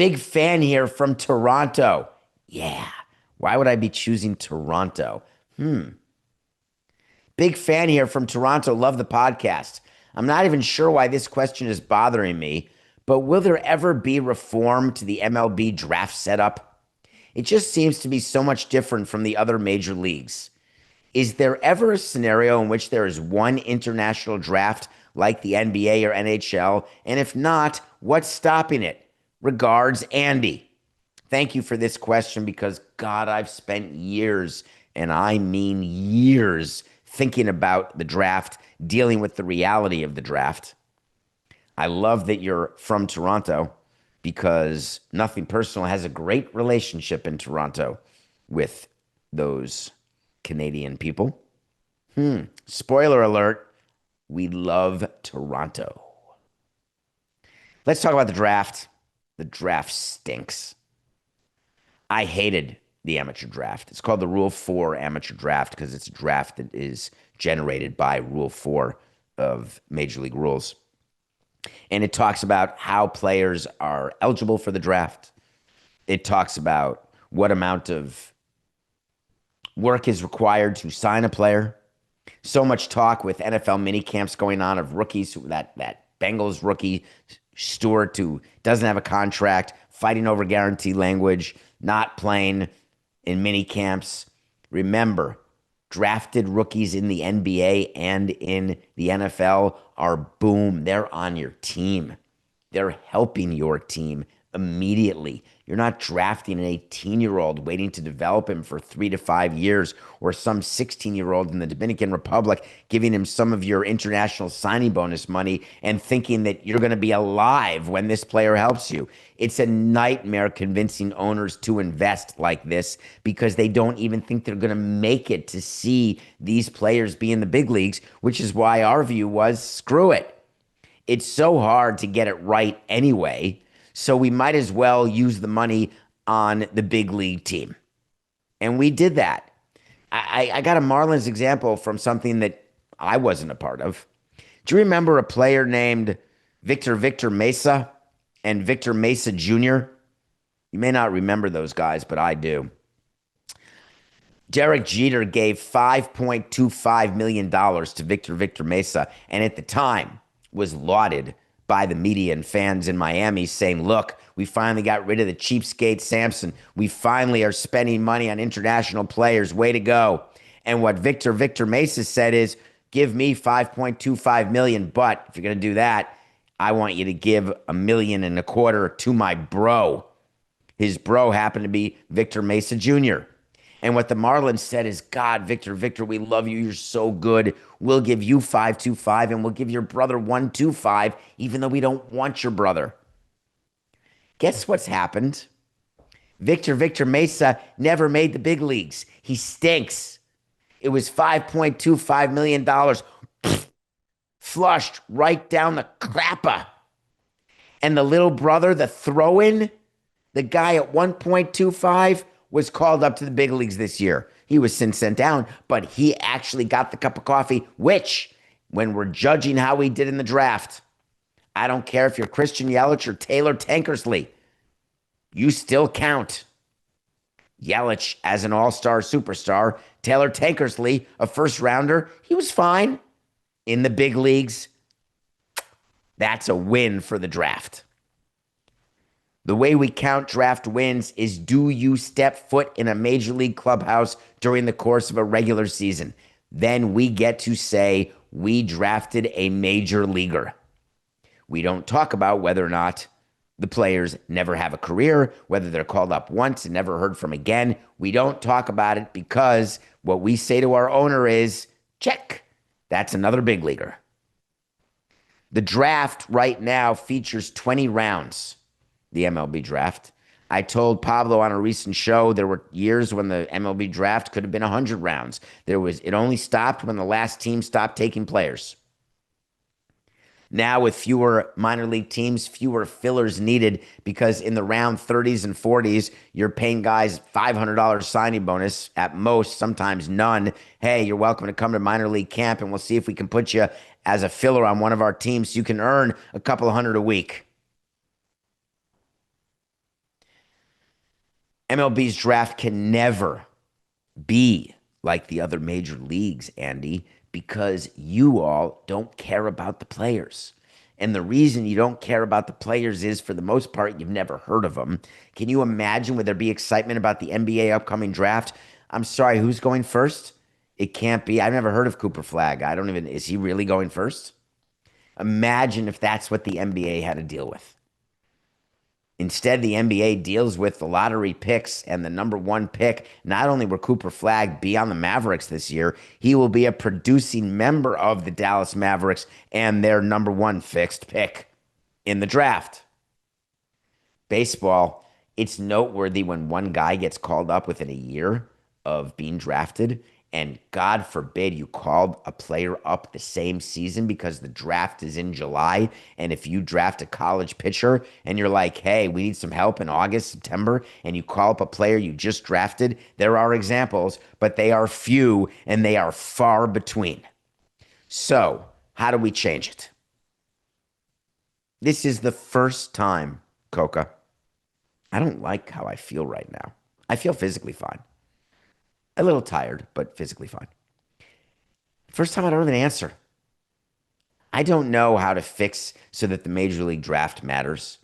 Big fan here from Toronto. Yeah. Why would I be choosing Toronto? Big fan here from Toronto. Love the podcast. I'm not even sure why this question is bothering me, but will there ever be reform to the MLB draft setup? It just seems to be so much different from the other major leagues. Is there ever a scenario in which there is one international draft like the NBA or NHL? And if not, what's stopping it? Regards, Andy. Thank you for this question because, God, I've spent years, and I mean years, thinking about the draft, dealing with the reality of the draft. I love that you're from Toronto because nothing personal has a great relationship in Toronto with those Canadian people. Spoiler alert, we love Toronto. Let's talk about the draft. The draft stinks. I hated the amateur draft. It's called the Rule 4 amateur draft because it's a draft that is generated by Rule 4 of Major League Rules. And it talks about how players are eligible for the draft. It talks about what amount of work is required to sign a player. So much talk with NFL mini camps going on of rookies, that Bengals rookie Stewart who doesn't have a contract, fighting over guarantee language, not playing in mini camps. Remember, drafted rookies in the NBA and in the NFL are boom. They're on your team. They're helping your team immediately. You're not drafting an 18-year-old waiting to develop him for 3 to 5 years, or some 16-year-old in the Dominican Republic giving him some of your international signing bonus money and thinking that you're going to be alive when this player helps you. It's a nightmare convincing owners to invest like this because they don't even think they're going to make it to see these players be in the big leagues, which is why our view was screw it. It's so hard to get it right anyway. So we might as well use the money on the big league team. And we did that. I got a Marlins example from something that I wasn't a part of. Do you remember a player named Victor Mesa and Victor Mesa Jr.? You may not remember those guys, but I do. Derek Jeter gave $5.25 million to Victor Mesa, and at the time was lauded by the media and fans in Miami saying, look, we finally got rid of the cheapskate Samson. We finally are spending money on international players. Way to go. And what Victor Mesa said is, give me $5.25 million, but if you're going to do that, I want you to give $1.25 million to my bro. His bro happened to be Victor Mesa Jr. And what the Marlins said is, God, Victor, we love you. You're so good. We'll give you 5.25 and we'll give your brother 1.25, even though we don't want your brother. Guess what's happened? Victor Mesa never made the big leagues. He stinks. It was $5.25 million flushed right down the crapper. And the little brother, the throw-in, the guy at 1.25, was called up to the big leagues this year. He was since sent down, but he actually got the cup of coffee, which, when we're judging how he did in the draft, I don't care if you're Christian Yelich or Taylor Tankersley, you still count. Yelich as an all-star superstar, Taylor Tankersley, a first-rounder, he was fine. In the big leagues, that's a win for the draft. The way we count draft wins is, do you step foot in a major league clubhouse during the course of a regular season? Then we get to say we drafted a major leaguer. We don't talk about whether or not the players never have a career, whether they're called up once and never heard from again. We don't talk about it because what we say to our owner is, check, that's another big leaguer. The draft right now features 20 rounds. The MLB draft. I told Pablo on a recent show there were years when the MLB draft could have been 100 rounds. It only stopped when the last team stopped taking players. Now with fewer minor league teams, fewer fillers needed because in the round 30s and 40s, you're paying guys $500 signing bonus at most, sometimes none. Hey, you're welcome to come to minor league camp and we'll see if we can put you as a filler on one of our teams so you can earn a couple of hundred a week. MLB's draft can never be like the other major leagues, Andy, because you all don't care about the players. And the reason you don't care about the players is, for the most part, you've never heard of them. Can you imagine, would there be excitement about the NBA upcoming draft? I'm sorry, who's going first? It can't be. I've never heard of Cooper Flag. I don't even, is he really going first? Imagine if that's what the NBA had to deal with. Instead, the NBA deals with the lottery picks, and the number one pick. Not only will Cooper Flag be on the Mavericks this year, he will be a producing member of the Dallas Mavericks and their number one fixed pick in the draft. Baseball, it's noteworthy when one guy gets called up within a year of being drafted, and God forbid you called a player up the same season because the draft is in July. And if you draft a college pitcher and you're like, hey, we need some help in August, September, and you call up a player you just drafted, there are examples, but they are few and they are far between. So, how do we change it? This is the first time, Coca. I don't like how I feel right now. I feel physically fine. A little tired, but physically fine. First time I don't have an answer. I don't know how to fix so that the major league draft matters.